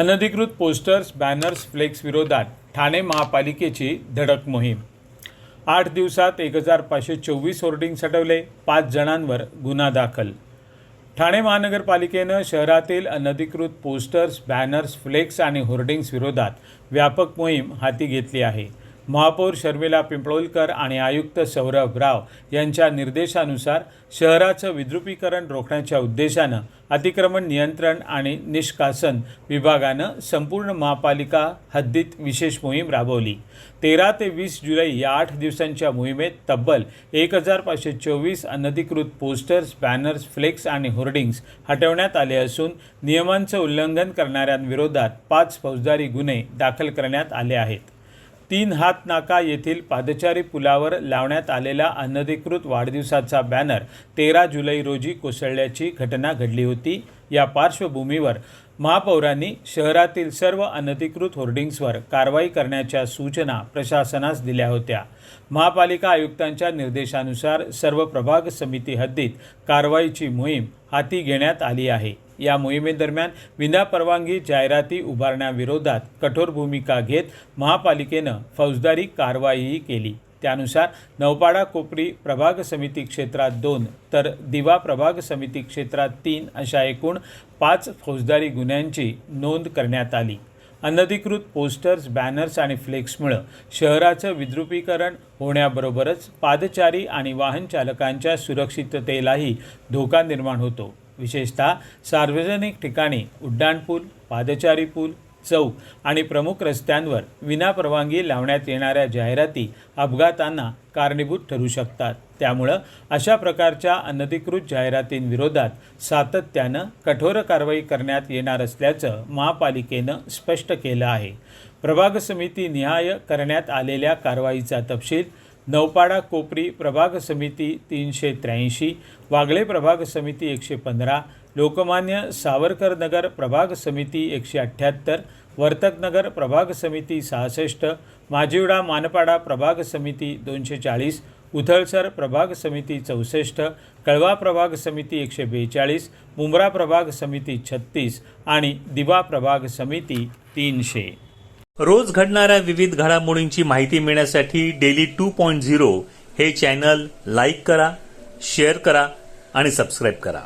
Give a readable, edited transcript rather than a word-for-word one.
अनधिकृत posters, banners, flex विरोधात ठाणे महापालिकेची धडक मोहीम. 8 दिवसात 1524 होर्डिंग्स हटवले, 5 जणांवर गुन्हा दाखल. ठाणे महानगरपालिकेनं शहरातील अनधिकृत पोस्टर्स, बॅनर्स, फ्लेक्स आणि होर्डिंग्स विरोधात व्यापक मोहीम हाती घेतली आहे. महापौर शर्मिला पिंपळोलकर आणि आयुक्त सौरभ राव यांच्या निर्देशानुसार शहराचं विद्रुपीकरण रोखण्याच्या उद्देशानं अतिक्रमण नियंत्रण आणि निष्कासन विभागानं संपूर्ण महापालिका हद्दीत विशेष मोहीम राबवली. 13 ते 20 जुलै या 8 दिवसांच्या मोहिमेत तब्बल 1524 अनधिकृत पोस्टर्स, बॅनर्स, फ्लेक्स आणि होर्डिंग्स हटवण्यात आले असून नियमांचं उल्लंघन करणाऱ्यांविरोधात 5 फौजदारी गुन्हे दाखल करण्यात आले आहेत. 3 हात नाका येथील पादचारी पुलावर लावण्यात आलेला अनधिकृत वाढदिवसाचा बॅनर 13 जुलै रोजी कोसळल्याची घटना घडली होती. या पार्श्वभूमीवर महापौरांनी शहरातील सर्व अनधिकृत होर्डिंग्सवर कारवाई करण्याच्या सूचना प्रशासनास दिल्या होत्या. महापालिका आयुक्तांच्या निर्देशानुसार सर्व प्रभाग समिती हद्दीत कारवाईची मोहीम हाती घेण्यात आली आहे. या मोहिमेदरम्यान विनापरवानगी जाहिराती उभारण्याविरोधात कठोर भूमिका घेत महापालिकेनं फौजदारी कारवाईही केली. त्यानुसार नौपाडा कोपरी प्रभाग समिती क्षेत्रात 2 तर दिवा प्रभाग समिती क्षेत्रात 3 अशा एकूण 5 फौजदारी गुन्ह्यांची नोंद करण्यात आली. अनधिकृत पोस्टर्स, बॅनर्स आणि फ्लेक्समुळं शहराचं विद्रुपीकरण होण्याबरोबरच पादचारी आणि वाहन चालकांच्या सुरक्षिततेलाही धोका निर्माण होतो. विशेषतः सार्वजनिक ठिकाणी उड्डाणपूल, पादचारी पूल, चौक आणि प्रमुख रस्त्यांवर विनापरवानगी लावण्यात येणाऱ्या जाहिराती अपघातांना कारणीभूत ठरू शकतात. त्यामुळं अशा प्रकारच्या अनधिकृत जाहिरातींविरोधात सातत्यानं कठोर कारवाई करण्यात येणार असल्याचं महापालिकेनं स्पष्ट केलं आहे. प्रभाग समिती निहाय करण्यात आलेल्या कारवाईचा तपशील नौपाडा कोपरी प्रभाग समिती 383, वागळे प्रभाग समिती 115, लोकमान्य सावरकर नगर प्रभाग समिती 178, वर्तकनगर प्रभाग समिती 66, माजिवडा मानपाडा प्रभाग समिती 240, उथळसर प्रभाग समिती 64, कळवा प्रभाग समिती 142, मुंब्रा प्रभाग समिती 36 आणि दिवा प्रभाग समिती 300. रोज घडणाऱ्या विविध घडामोडींची माहिती मिळण्यासाठी डेली 2.0 हे चॅनल लाईक करा, शेअर करा आणि सबस्क्राईब करा.